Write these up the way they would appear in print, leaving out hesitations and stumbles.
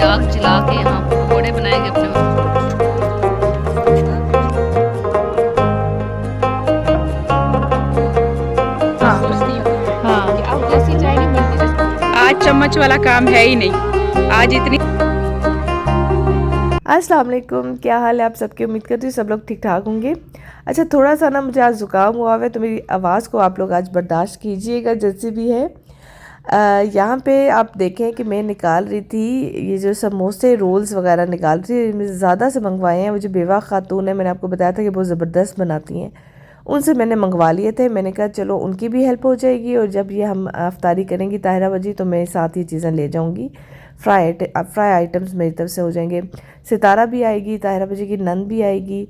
आग जला के यहाँ पकौड़े बनाएंगे अपने। हाँ हाँ, आज चम्मच वाला काम है ही नहीं। आज इतनी अस्सलाम वालेकुम, क्या हाल है आप सबके। उम्मीद करती हूँ सब लोग ठीक ठाक होंगे। अच्छा, थोड़ा सा ना मुझे आज ज़ुकाम हुआ है तो मेरी आवाज़ को आप लोग आज बर्दाश्त कीजिएगा जैसे भी है। यहाँ पे आप देखें कि मैं निकाल रही थी ये जो समोसे रोल्स वगैरह निकाल रही थी। मैंने ज़्यादा से मंगवाए हैं। वो जो बेवा खातून है, मैंने आपको बताया था कि बहुत ज़बरदस्त बनाती हैं, उनसे मैंने मंगवा लिए थे। मैंने कहा चलो उनकी भी हेल्प हो जाएगी और जब ये हम अफ्तारी करेंगी ताहिरा बजी तो मैं साथ ही चीज़ें ले जाऊँगी। फ्राई आइटम्स मेरी तरफ से हो जाएंगे। सितारा भी आएगी, ताहिरा बजी की नंद भी आएगी।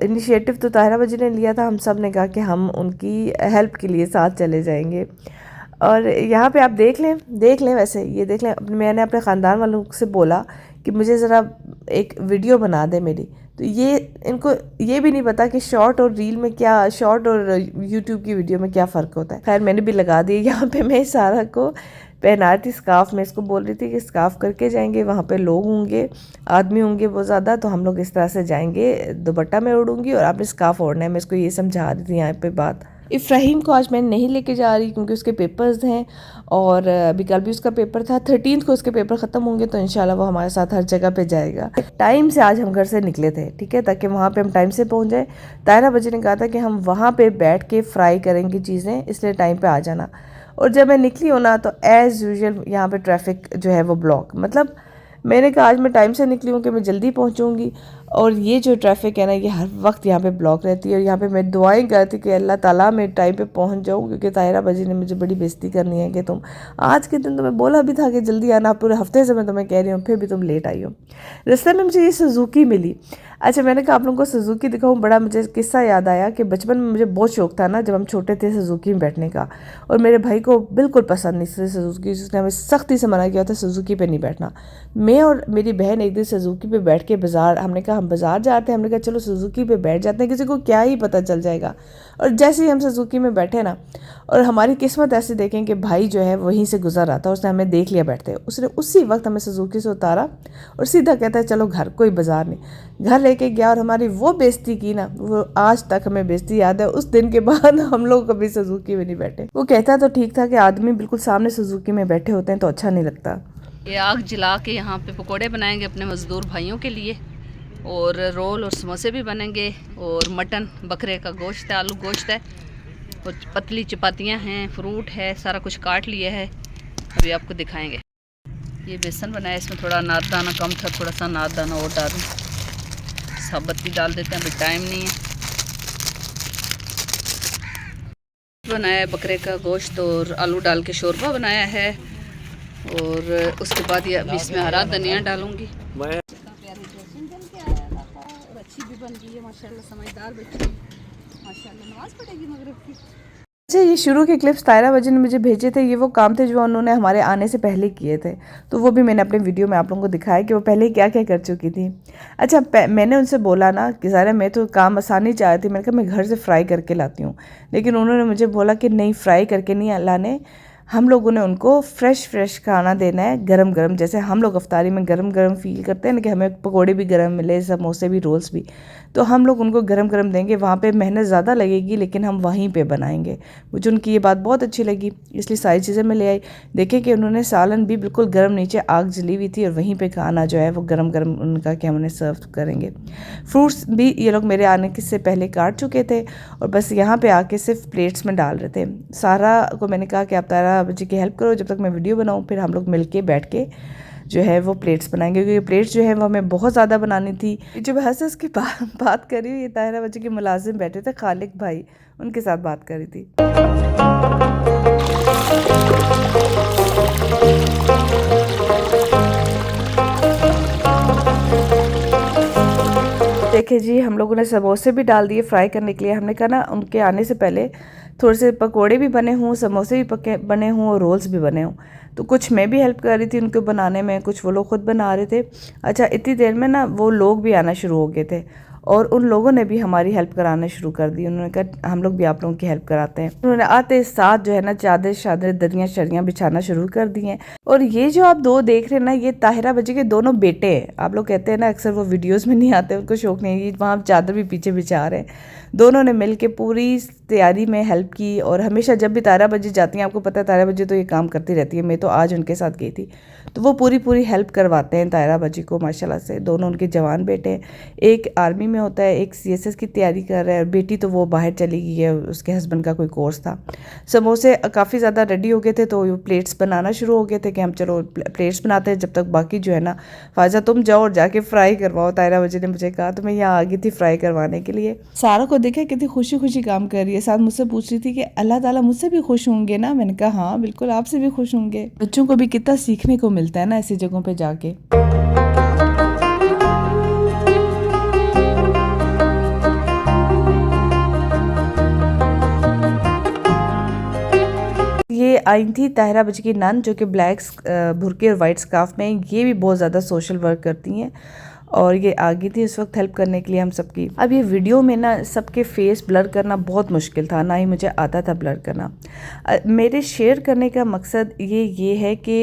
इनिशिएटिव तो ताहिरा बजी ने लिया था, हम सब ने कहा कि हम उनकी हेल्प के लिए साथ चले जाएंगे। और यहाँ पे आप देख लें वैसे ये देख लें। मैंने अपने ख़ानदान वालों से बोला कि मुझे ज़रा एक वीडियो बना दे मेरी, तो ये इनको ये भी नहीं पता कि शॉर्ट और रील में क्या, शॉर्ट और यूट्यूब की वीडियो में क्या फ़र्क होता है। खैर मैंने भी लगा दी। यहाँ पे मैं सारा को पहना रही थी स्काफ। मैं इसको बोल रही थी कि स्काफ करके जाएंगे, वहाँ पे लोग होंगे, आदमी होंगे बहुत ज़्यादा, तो हम लोग इस तरह से जाएंगे। दुपट्टा मैं ओढ़ूंगी और आपने स्काफ ओढ़ना है। मैं इसको ये समझा रही थी यहाँ पे बात। इफ्राहीम को आज मैं नहीं लेके जा रही क्योंकि उसके पेपर्स हैं और अभी कल भी उसका पेपर था। 13 को उसके पेपर ख़त्म होंगे तो इंशाल्लाह वो हमारे साथ हर जगह पे जाएगा। टाइम से आज हम घर से निकले थे, ठीक है, ताकि वहाँ पे हम टाइम से पहुँच जाए। तायरा बजी ने कहा था कि हम वहाँ पे बैठ के फ्राई करेंगे चीज़ें, इसलिए टाइम पे आ जाना। और जब मैं निकली हूँ ना तो एज़ यूजुअल यहाँ पे ट्रैफिक जो है वो ब्लॉक। मतलब मैंने कहा आज मैं टाइम से निकली हूँ कि मैं जल्दी पहुँचूँगी, और ये जो ट्रैफिक है ना ये हर वक्त यहाँ पे ब्लॉक रहती है। और यहाँ पे मैं दुआएं करती कि अल्लाह ताला मैं टाइम पे पहुँच जाऊँ, क्योंकि ताहिरा बजी ने मुझे बड़ी बेइज्जती करनी है कि तुम आज के दिन तुम्हें बोला भी था कि जल्दी आना, पूरे हफ्ते से मैं तुम्हें कह रही हूँ, फिर भी तुम लेट आई हो। रास्ते में मुझे ये सुजुकी मिली। अच्छा, मैंने कहा आप लोगों को सुजुकी दिखाऊँ। बड़ा मुझे किस्सा याद आया कि बचपन में मुझे बहुत शौक था ना जब हम छोटे थे सुजुकी में बैठने का, और मेरे भाई को बिल्कुल पसंद नहीं थी सुजुकी। उसने हमें सख्ती से मना किया था सुजुकी पे नहीं बैठना। मैं और मेरी बहन एक दिन सुजुकी पे बैठ के बाज़ार, हमने कहा हम बाज़ार जाते हैं, हमने कहा चलो सुजुकी पे बैठ जाते हैं, किसी को क्या ही पता चल जाएगा। और जैसे ही हम सुजुकी में बैठे ना, और हमारी किस्मत ऐसे देखें कि भाई जो है वहीं से गुजर रहा था, उसने हमें देख लिया बैठते। उसने उसी वक्त हमें सुजुकी से उतारा और सीधा कहता है चलो घर, कोई बाज़ार नहीं। घर लेके गया और हमारी वो बेइज्जती की ना, वो आज तक हमें बेइज्जती याद है। उस दिन के बाद हम लोग कभी सुजुकी में नहीं बैठे। वो कहता तो ठीक था कि आदमी बिल्कुल सामने सुजुकी में बैठे होते हैं तो अच्छा नहीं लगता। ये आग जला के यहाँ पे पकोड़े बनाएंगे अपने मज़दूर भाइयों के लिए, और रोल और समोसे भी बनेंगे, और मटन बकरे का गोश्त है, आलू गोश्त है, और पतली चपातियाँ हैं, फ्रूट है, सारा कुछ काट लिया है, अभी आपको दिखाएंगे। ये बेसन बनाया, इसमें थोड़ा नारदाना कम था, थोड़ा सा नारदाना और डालूँ। साबुती डाल देते हैं, अभी टाइम नहीं है। बनाया है बकरे का गोश्त और आलू डाल के शोरबा बनाया है, और उसके बाद ये अभी इसमें हरा धनिया डालूंगी। अच्छी भी बन गई है माशाल्लाह, समझदार बच्ची माशाल्लाह। नमाज पढ़ेगी मगरिब की। अच्छा, ये शुरू के क्लिप्स तायरा वजी ने मुझे भेजे थे। ये वो काम थे जो उन्होंने हमारे आने से पहले किए थे, तो वो भी मैंने अपने वीडियो में आप लोगों को दिखाया कि वो पहले क्या क्या कर चुकी थी। अच्छा, मैंने उनसे बोला ना कि ज़रा मैं तो काम आसानी चाह रही थी, मैंने कहा मैं घर से फ्राई करके लाती हूँ, लेकिन उन्होंने मुझे बोला कि नहीं, फ्राई करके नहीं लाने, हम लोगों ने उनको फ्रेश खाना देना है, गरम गरम। जैसे हम लोग अफ्तारी में गरम गरम फील करते हैं ना कि हमें पकोड़े भी गरम मिले, समोसे भी, रोल्स भी, तो हम लोग उनको गरम गरम देंगे। वहाँ पे मेहनत ज़्यादा लगेगी लेकिन हम वहीं पे बनाएंगे। मुझे उनकी ये बात बहुत अच्छी लगी, इसलिए सारी चीज़ें मैं ले आई। देखें कि उन्होंने सालन भी बिल्कुल गर्म, नीचे आग जली हुई थी और वहीं पे खाना जो है वो गरम गरम उनका कि हम उन्हें सर्व करेंगे। फ्रूट्स भी ये लोग मेरे आने से पहले काट चुके थे और बस यहाँ पे आके सिर्फ प्लेट्स में डाल रहे थे। सारा को मैंने कहा कि आप तारा बच्चे की हेल्प करो जब तक मैं वीडियो बनाऊँ, फिर हम लोग मिल के बैठ के जो है वो प्लेट्स बनाएंगे, क्योंकि प्लेट्स जो है वो हमें बहुत ज़्यादा बनानी थी। जो मैं हंस की बात कर रही हूँ, ये ताहिरा बच्चे के मुलाजिम बैठे थे, खालिक भाई, उनके साथ बात कर रही थी। देखिए जी, हम लोगों ने समोसे भी डाल दिए फ्राई करने के लिए। हमने कहा ना उनके आने से पहले थोड़े से पकोड़े भी बने हों, समोसे भी बने हों और रोल्स भी बने हों, तो कुछ मैं भी हेल्प कर रही थी उनको बनाने में, कुछ वो लोग खुद बना रहे थे। अच्छा, इतनी देर में ना वो लोग भी आना शुरू हो गए थे और उन लोगों ने भी हमारी हेल्प कराना शुरू कर दी। उन्होंने कहा हम लोग भी आप लोगों की हेल्प कराते हैं। उन्होंने आते साथ जो है ना चादर शादर दरियाँ शरियाँ बिछाना शुरू कर दी हैं। और ये जो आप दो देख रहे हैं ना, ये ताहिरा बजी के दोनों बेटे हैं। आप लोग कहते हैं ना अक्सर वो वीडियोस में नहीं आते, उनको शौक नहीं है, वहाँ चादर भी पीछे बिछा रहे हैं। दोनों ने मिल के पूरी तैयारी में हेल्प की। और हमेशा जब भी ताहिरा बजी जाती हैं, आपको पता है ताहिरा बजी तो ये काम करती रहती है, मैं तो आज उनके साथ गई थी, तो वो पूरी हेल्प करवाते हैं ताहिरा बजी को माशाल्लाह से। दोनों उनके जवान बेटे हैं, एक आर्मी में होता है, एक CSS की तैयारी कर रहा है, और बेटी तो वो बाहर चली गई है, उसके हस्बैंड का कोई कोर्स था। समोसे काफ़ी ज़्यादा रेडी हो गए थे, तो प्लेट्स बनाना शुरू हो गए थे कि हम चलो प्लेट्स बनाते हैं, जब तक बाकी जो है ना फायजा तुम जाओ और जाके फ्राई करवाओ। ताहिरा बजी ने मुझे कहा, तो मैं यहाँ आ गई थी फ्राई करवाने के लिए। सारा को देखा कितनी खुशी खुशी काम कर रही है, साथ मुझसे पूछ रही थी कि अल्लाह ताला मुझसे भी खुश होंगे ना। मैंने कहा हाँ बिल्कुल, आपसे भी खुश होंगे। बच्चों को भी कितना सीखने को मिलता है ना ऐसी जगहों पे जाके। ये आई थी ताहिरा बजी की नन, जो कि ब्लैक बुर्के और वाइट स्कार्फ में, ये भी बहुत ज़्यादा सोशल वर्क करती हैं, और ये आ गई थी इस वक्त हेल्प करने के लिए हम सबकी। अब ये वीडियो में ना सबके फेस ब्लर करना बहुत मुश्किल था, ना ही मुझे आता था ब्लर करना। मेरे शेयर करने का मकसद ये है कि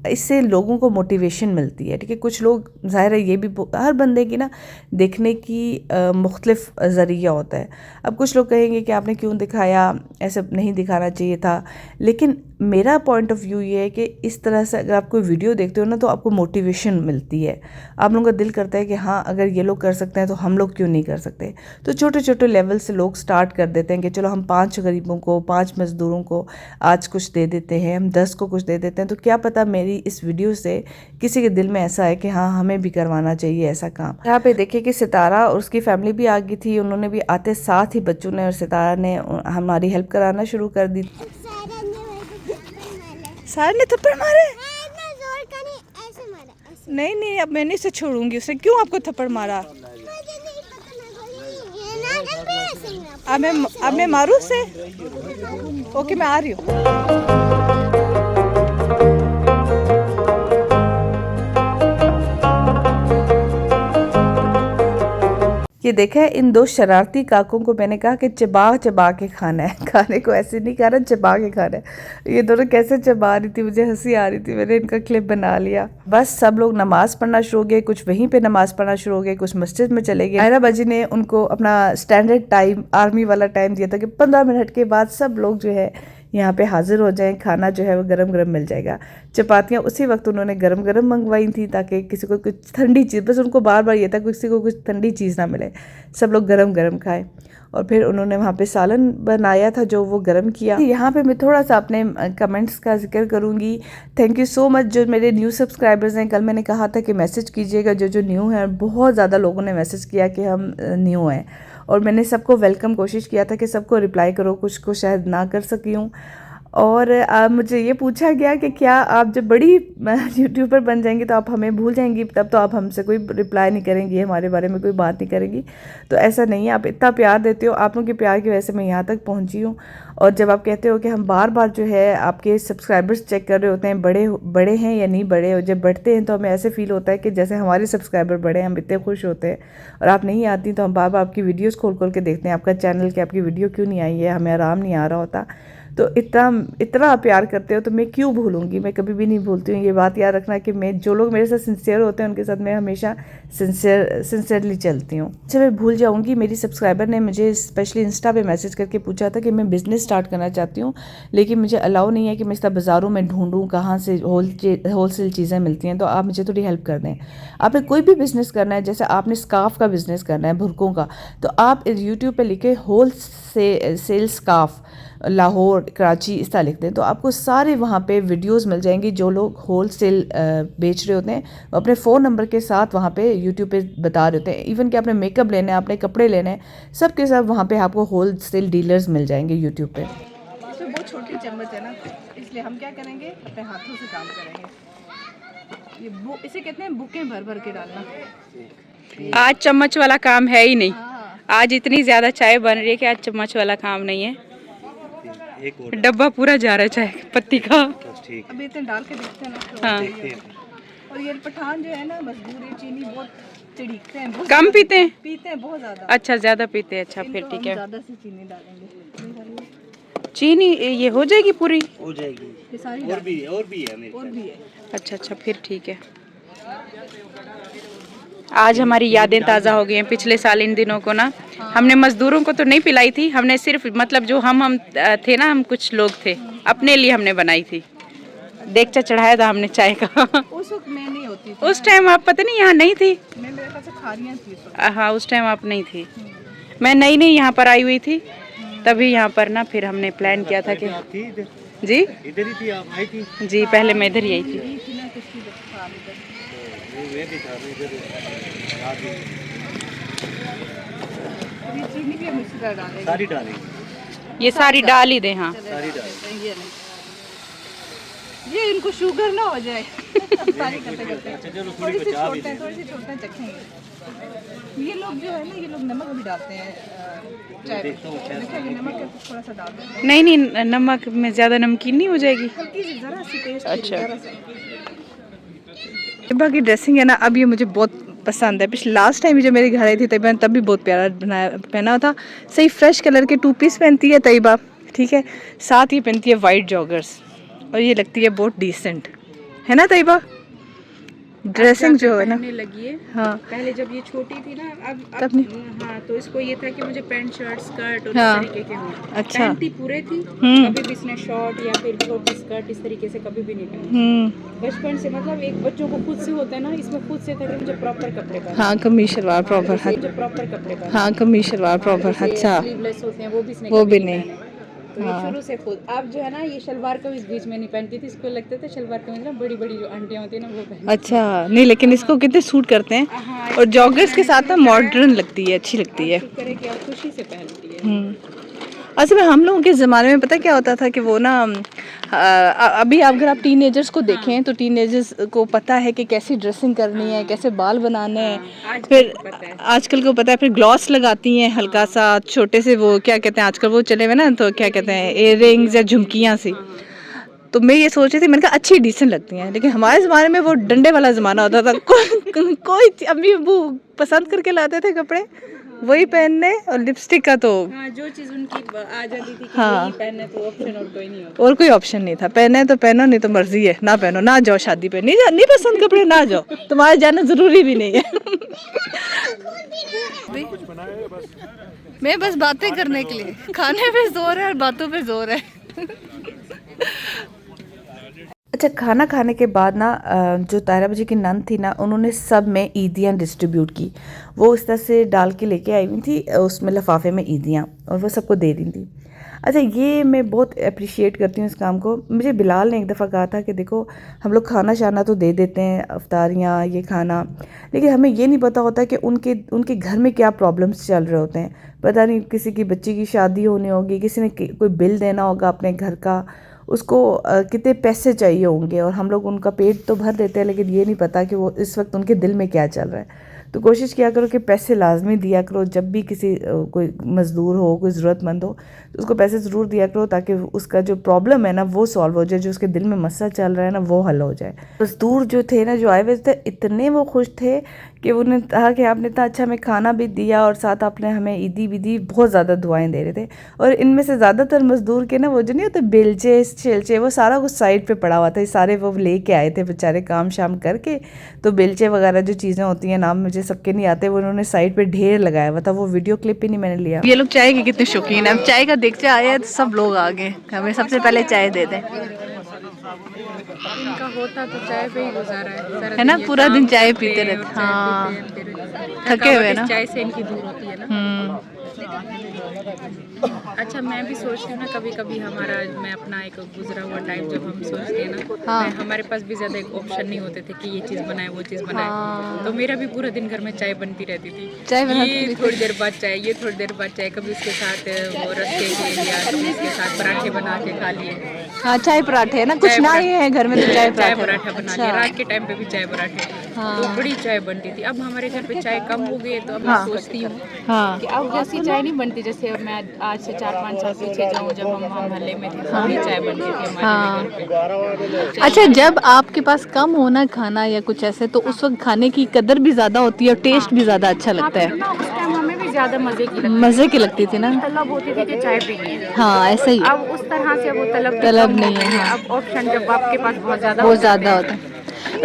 इससे लोगों को मोटिवेशन मिलती है। ठीक है, कुछ लोग ज़ाहिर है ये भी हर बंदे की ना देखने की मुख्तलिफ ज़रिया होता है। अब कुछ लोग कहेंगे कि आपने क्यों दिखाया, ऐसे नहीं दिखाना चाहिए था, लेकिन मेरा पॉइंट ऑफ व्यू ये है कि इस तरह से अगर आप कोई वीडियो देखते हो ना तो आपको मोटिवेशन मिलती है। आप लोगों का दिल करता है कि हाँ अगर ये लोग कर सकते हैं तो हम लोग क्यों नहीं कर सकते। तो छोटे छोटे लेवल से लोग स्टार्ट कर देते हैं कि चलो हम 5 गरीबों को, 5 मज़दूरों को आज कुछ दे देते हैं, हम 10 को कुछ दे देते हैं। तो क्या पता मेरी इस वीडियो से किसी के दिल में ऐसा है कि हाँ हमें भी करवाना चाहिए ऐसा काम। यहाँ पे देखिए कि सितारा और उसकी फैमिली भी आ गई थी, उन्होंने भी आते साथ ही बच्चों ने और सितारा ने हमारी हेल्प कराना शुरू कर दी। सारे ने थप्पड़ मारे? नहीं, अब मैं नहीं से छोड़ूंगी उसे। क्यों आपको थप्पड़ मारा? अब मैं मारूं उसे? ओके मैं आ रही हूँ। ये देखा है, इन 2 शरारती काकों को मैंने कहा कि चबा चबा के खाना है, खाने को ऐसे नहीं खाना, चबा के खाना है। ये दोनों कैसे चबा रही थी, मुझे हंसी आ रही थी, मैंने इनका क्लिप बना लिया। बस सब लोग नमाज़ पढ़ना शुरू हो गए, कुछ वहीं पे नमाज़ पढ़ना शुरू हो गए, कुछ मस्जिद में चले गए। ताहिरा बजी ने उनको अपना स्टैंडर्ड टाइम, आर्मी वाला टाइम दिया था कि 15 मिनट के बाद सब लोग जो है यहाँ पे हाजिर हो जाएं, खाना जो है वो गरम गरम मिल जाएगा। चपातियाँ उसी वक्त उन्होंने गरम गरम मंगवाई थी ताकि किसी को कुछ ठंडी चीज़, बस उनको बार बार ये था किसी को कुछ ठंडी चीज़ ना मिले, सब लोग गरम गरम खाएं। और फिर उन्होंने वहाँ पे सालन बनाया था जो वो गरम किया। यहाँ पे मैं थोड़ा सा अपने कमेंट्स का जिक्र करूँगी। थैंक यू सो मच जो मेरे न्यू सब्सक्राइबर्स हैं। कल मैंने कहा था कि मैसेज कीजिएगा जो न्यू है, बहुत ज़्यादा लोगों ने मैसेज किया कि हम न्यू हैं, और मैंने सबको वेलकम कोशिश किया था कि सबको रिप्लाई करो, कुछ को शायद ना कर सकी हूँ। और मुझे ये पूछा गया कि क्या आप जब बड़ी यूट्यूबर बन जाएंगी तो आप हमें भूल जाएंगी, तब तो आप हमसे कोई रिप्लाई नहीं करेंगी, हमारे बारे में कोई बात नहीं करेंगी। तो ऐसा नहीं है, आप इतना प्यार देते हो, आप लोगों के प्यार की वजह से मैं यहाँ तक पहुँची हूँ। और जब आप कहते हो कि हम बार बार जो है आपके सब्सक्राइबर्स चेक कर रहे होते हैं बड़े हैं या नहीं बड़े, और जब बढ़ते हैं तो हमें ऐसे फील होता है कि जैसे हमारे सब्सक्राइबर बड़े हैं, हम इतने खुश होते हैं। और आप नहीं आती तो हम बार बार आपकी वीडियोज़ खोल के देखते हैं आपका चैनल कि आपकी वीडियो क्यों नहीं आई है, हमें आराम नहीं आ रहा होता। तो इतना प्यार करते हो तो मैं क्यों भूलूंगी, मैं कभी भी नहीं भूलती हूँ। ये बात याद रखना कि मैं जो लोग मेरे साथ सिंसियर होते हैं उनके साथ मैं हमेशा सिंसियरली चलती हूँ। अच्छा मैं भूल जाऊँगी, मेरी सब्सक्राइबर ने मुझे स्पेशली इंस्टा पे मैसेज करके पूछा था कि मैं बिज़नेस स्टार्ट करना चाहती हूँ, लेकिन मुझे अलाउ नहीं है कि मैं इस तरह बाज़ारों में ढूंढूँ कहाँ से होलसेल चीज़ें मिलती हैं, तो आप मुझे थोड़ी हेल्प कर दें। आपने कोई भी बिज़नेस करना है, जैसे आपने स्कार्फ का बिज़नेस करना है, भुरकों का, तो आप यूट्यूब पर लिखे होलसेल स्कार्फ लाहौर, कराची इस तरह लिखते हैं, तो आपको सारे वहाँ पे वीडियोस मिल जाएंगी। जो लोग होलसेल बेच रहे होते हैं वो अपने फ़ोन नंबर के साथ वहाँ पे यूट्यूब पे बता रहे होते हैं। इवन कि आपने मेकअप लेना है, आपने कपड़े लेने हैं, सब के सब वहाँ पे आपको होलसेल डीलर्स मिल जाएंगे यूट्यूब पे। इसमें बहुत छोटी चम्मच है ना, इसलिए हम क्या करेंगे, अपने हाथों से काम करेंगे। ये इसे कहते हैं बुकें भर भर के डालना। आज चम्मच वाला काम है ही नहीं, आज इतनी ज़्यादा चाय बन रही है कि आज चम्मच वाला काम नहीं है। डब्बा पूरा जा रहा है चाय पत्ती का। अब इतने डाल के देखते हैं ना। हाँ और ये पठान जो है ना मजबूर है, चीनी बहुत चिड़ीकते हैं, बहुत कम पीते हैं? पीते हैं बहुत ज्यादा। अच्छा ज़्यादा पीते हैं, अच्छा फिर इनको ठीक हम है। ज्यादा से चीनी डालेंगे। चीनी ये हो जाएगी पूरी? हो जाएगी। ये सारी और भी है मेरे और भी है। अच्छा अच्छा फिर ठीक है। आज हमारी यादें ताज़ा हो गई हैं पिछले साल इन दिनों को ना। हमने मजदूरों को तो नहीं पिलाई थी, हमने सिर्फ मतलब जो हम थे ना, हम कुछ लोग थे अपने लिए हमने बनाई थी। देगचा चढ़ाया था हमने चाय का। उस वक्त मैं नहीं होती थी, उस टाइम आप पता नहीं यहाँ नहीं थी। मैं मेरे ख्याल से खारियाँ थी उस वक्त। हाँ उस टाइम आप नहीं थी, मैं नई नई यहाँ पर आई हुई थी, तभी यहाँ पर ना फिर हमने प्लान किया था कि आप थी इधर? जी इधर ही थी, आप आई थी? जी पहले मैं इधर ही आई थी। ये थी ना किसकी दुकान इधर। मैं भी था, मैं इधर आ गई। और ये चीनी भी हम इसी तरह डालेंगे। सारी डालेंगे, ये सारी डाल ही दे। हाँ सारी डालेंगे। ये नहीं, ये इनको शुगर ना हो जाए। सारी करते करते अच्छा चलो थोड़ी थोड़ी सी बचा भी छोड़ते हैं, दे। थोड़ी सी छोड़ते हैं, चखेंगे। ये लोग जो है ना, ये लोग नमक भी डालते हैं चाय में। देखता हूँ शायद। देखिए, ये नमक थोड़ा सा डाल दें, नहीं नहीं, नमक में ज़्यादा नमकीन नहीं हो जाएगी? हल्की सी जरा सी टेस्ट। अच्छा। जरा सा। हिबा की ड्रेसिंग है ना, अब ये मुझे बहुत पसंद है। पिछले लास्ट टाइम जब मेरे घर आई थी तब भी बहुत प्यारा पहना था। सही फ्रेश कलर के 2 पीस पहनती है तैयबा, ठीक है। साथ ही पहनती है वाइट जॉगर्स, और ये लगती है बहुत डिसेंट, है ना तैयबा? ड्रेसिंग जो है ना लगी है। हाँ पहले जब ये छोटी थी ना, अब तब नहीं। हाँ, तो इसको ये था कि मुझे पैंट शर्ट स्कर्ट और हाँ। इस तरीके के हों। अच्छा। पहनती पूरे थी, हम्म। कभी भी इसने शॉर्ट या फिर छोटी स्कर्ट इस तरीके से कभी भी नहीं पहनी। बचपन से मतलब एक बच्चों को खुद से होता है ना, इसमें खुद से था कि मुझे प्रॉपर कपड़े पहनने हाँ कमीज शलवार प्रॉपर, मुझे प्रॉपर कपड़े पहनने। हाँ कमीज शलवार प्रॉपर, अच्छा स्लीवलेस होते हैं वो भी इसने वो कभी भी नहीं। पहने। तो ये शुरू से खुद। अब जो है ना, ये शलवार कभी इस बीच में नहीं पहनती थी, इसको लगता था शलवार कमीज ना बड़ी बड़ी जो आंटियां होती है ना वो पहनती। अच्छा नहीं, लेकिन इसको कितने सूट करते हैं, हाँ, और जॉगर्स के साथ ना मॉडर्न लगती है, अच्छी लगती है। शुक्र है कि अब खुशी से पहनती है। असल में हम लोगों के ज़माने में पता क्या होता था कि वो ना अभी अगर आप टीनेजर्स को देखें तो टीनेजर्स को पता है कि कैसी ड्रेसिंग करनी है, कैसे बाल बनाने हैं। फिर आजकल को पता है, फिर ग्लॉस लगाती हैं हल्का सा, छोटे से वो क्या कहते हैं आजकल वो चले हुए ना, तो क्या कहते हैं इयर रिंग्स या झुमकियाँ सी। तो मैं ये सोच रही थी, मैंने कहा अच्छी डिसेंट लगती हैं, लेकिन हमारे ज़माने में वो डंडे वाला ज़माना होता था। कोई अभी वो पसंद करके लाते थे कपड़े वही पहनने, और लिपस्टिक का तो हाँ, जो चीज उनकी आ जाती थी कि हाँ। यही पहनना, तो ऑप्शन और कोई नहीं होता। और कोई ऑप्शन नहीं था, पहने तो पहनो, नहीं तो मर्जी है ना पहनो, ना जाओ शादी पे, नहीं पसंद कपड़े ना जाओ, तुम्हारे जाना जरूरी भी नहीं है। मैं बस बातें करने के लिए, खाने पे जोर है और बातों पे जोर है। अच्छा, खाना खाने के बाद ना जो तायरा जी की नन थी ना, उन्होंने सब में ईदियाँ डिस्ट्रीब्यूट की। वो इस तरह से डाल के लेके आई हुई थी उसमें लिफाफे में ईदियाँ, और वो सबको दे रही थी। अच्छा, ये मैं बहुत अप्रिशिएट करती हूँ इस काम को। मुझे बिलाल ने एक दफ़ा कहा था कि देखो, हम लोग खाना शाना तो दे देते हैं, अफ्तारियाँ ये खाना, लेकिन हमें ये नहीं पता होता कि उनके घर में क्या प्रॉब्लम्स चल रहे होते हैं। पता नहीं, किसी की बच्ची की शादी होनी होगी, किसी ने कोई बिल देना होगा अपने घर का, उसको कितने पैसे चाहिए होंगे, और हम लोग उनका पेट तो भर देते हैं, लेकिन ये नहीं पता कि वो इस वक्त उनके दिल में क्या चल रहा है। तो कोशिश किया करो कि पैसे लाजमी दिया करो, जब भी किसी कोई मज़दूर हो, कोई ज़रूरतमंद हो, तो उसको पैसे ज़रूर दिया करो, ताकि उसका जो प्रॉब्लम है ना वो सॉल्व हो जाए, जो उसके दिल में मसला चल रहा है ना वो हल हो जाए। मज़दूर जो थे ना, जो आए हुए थे, इतने वो खुश थे कि उन्होंने कहा कि आपने इतना अच्छा हमें खाना भी दिया, और साथ आपने हमें ईदी भी दी, बहुत ज़्यादा दुआएं दे रहे थे। और इनमें से ज़्यादातर मज़दूर के ना वो जो नहीं होते बेलचे छिलचे, वो सारा कुछ साइड पे पड़ा हुआ था, ये सारे वो लेके आए थे बेचारे काम शाम करके। तो बेलचे वगैरह जो चीज़ें होती हैं, नाम मुझे सबके नहीं आते, वो उन्होंने साइड पे ढेर लगाया हुआ था। वो वीडियो क्लिप ही नहीं मैंने लिया। ये लोग चाय के कितने शौकीन है, अब चाय का देगचा आया है तो सब लोग आ गए, हमें सबसे पहले चाय दे दें। इनका होता तो चाय पे ही गुजारा है ना, पूरा दिन चाय पीते रहते। हाँ, थके हुए ना। चाय से इनकी दूर होती है ना। अच्छा, मैं भी सोचती हूँ ना कभी कभी मैं अपना एक गुजरा हुआ टाइम जब हम सोचते हैं ना, हमारे पास भी ज़्यादा एक ऑप्शन नहीं होते थे कि ये चीज़ बनाए वो चीज़ बनाए। तो मेरा भी पूरा दिन घर में चाय बनती रहती थी, ये थोड़ी देर बाद चाय, ये थोड़ी देर बाद चाय, कभी उसके साथ वो रस्ते के लिया, कभी उसके साथ पराठे बना के खा लिए। हाँ चाय पराठे है ना, कुछ ना ही है घर में तो चाय चाय पराठे। पराठा बना के रात के टाइम पे भी चाय पराठे, तो बड़ी चाय बनती थी। अब हमारे घर पे चाय कम हो गई है, तो अब मैं सोचती हूँ कि अब वैसी चाय नहीं बनती जैसे अब मैं आज से 4-5 साल पीछे जाऊँ, जब हम वहाँ मोहल्ले में थे तभी चाय बनती थी हमारे घर पे। अच्छा, जब आपके पास कम होना खाना या कुछ ऐसे, तो उस वक्त खाने की कदर भी ज़्यादा होती है और टेस्ट भी ज़्यादा अच्छा लगता है। ना उस टाइम हमें भी ज़्यादा मज़े की लगती थी ना। तलब होती थी कि चाय पीनी है। हाँ, ऐसा ही अब उस तरह से वो तलब नहीं है। हाँ, अब ऑप्शन जब आपके पास बहुत ज़्यादा बहुत ज़्यादा होता है।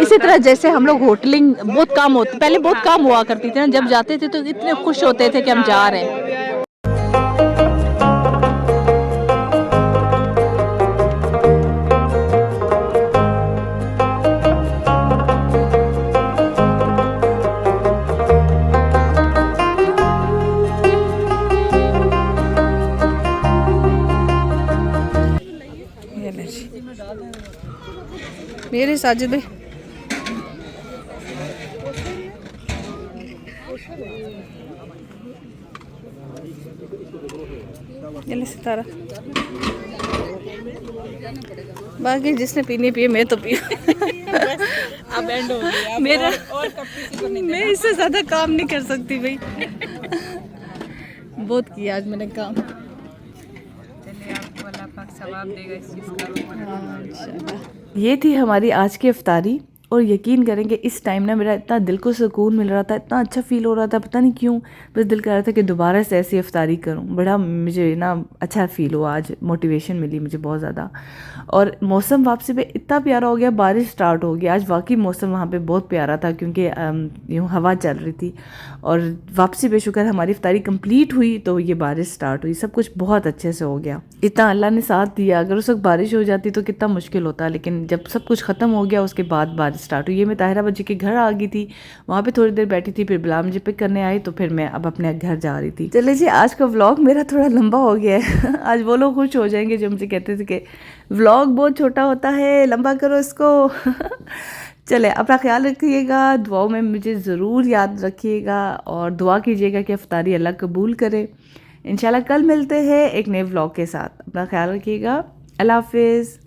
इसी तरह जैसे हम लोग होटलिंग बहुत कम होती, पहले बहुत कम हुआ करती थी ना, जब जाते थे तो इतने खुश होते थे कि हम जा रहे हैं। मेरे साजिद भाई ये सितारा, बाकी जिसने पीनी पिए, मैं तो पी अब एंड हो गया मेरा और कब किसी को नहीं मैं इससे ज़्यादा काम नहीं कर सकती भाई। बहुत किया आज मैंने काम। चलिए, आपको अल्लाह पाक सवाब देगा इस चीज़ का। ये थी हमारी आज की इफ्तारी। और यकीन करेंगे इस टाइम ना मेरा इतना दिल को सुकून मिल रहा था, इतना अच्छा फ़ील हो रहा था, पता नहीं क्यों, बस दिल कर रहा था कि दोबारा से ऐसी इफ्तारी करूं। बड़ा मुझे ना अच्छा फ़ील हुआ आज, मोटिवेशन मिली मुझे बहुत ज़्यादा। और मौसम वापसी पे इतना प्यारा हो गया, बारिश स्टार्ट हो गई आज। वाकई मौसम वहाँ पे बहुत प्यारा था क्योंकि यूँ हवा चल रही थी। और वापसी पे शुक्र हमारी इफ्तारी कंप्लीट हुई तो ये बारिश स्टार्ट हुई, सब कुछ बहुत अच्छे से हो गया। इतना अल्लाह ने साथ दिया। अगर उस वक्त बारिश हो जाती तो कितना मुश्किल होता, लेकिन जब सब कुछ ख़त्म हो गया उसके बाद बारिश स्टार्ट हुई। ये मैं ताहिरा बच्ची के घर आ गई थी, वहाँ पे थोड़ी देर बैठी थी, फिर बिलाल मुझे पिक करने आई, तो फिर मैं अब अपने घर जा रही थी। चले जी, आज का व्लॉग मेरा थोड़ा लंबा हो गया है। आज वो लोग खुश हो जाएंगे जो मुझे कहते थे कि व्लॉग बहुत छोटा होता है, लंबा करो इसको। चले, अपना ख्याल रखिएगा, दुआओं में मुझे ज़रूर याद रखिएगा और दुआ कीजिएगा कि इफ्तारी अल्लाह कबूल करे। इंशाल्लाह कल मिलते हैं एक नए व्लॉग के साथ। अपना ख्याल रखिएगा। अल्लाह हाफिज़।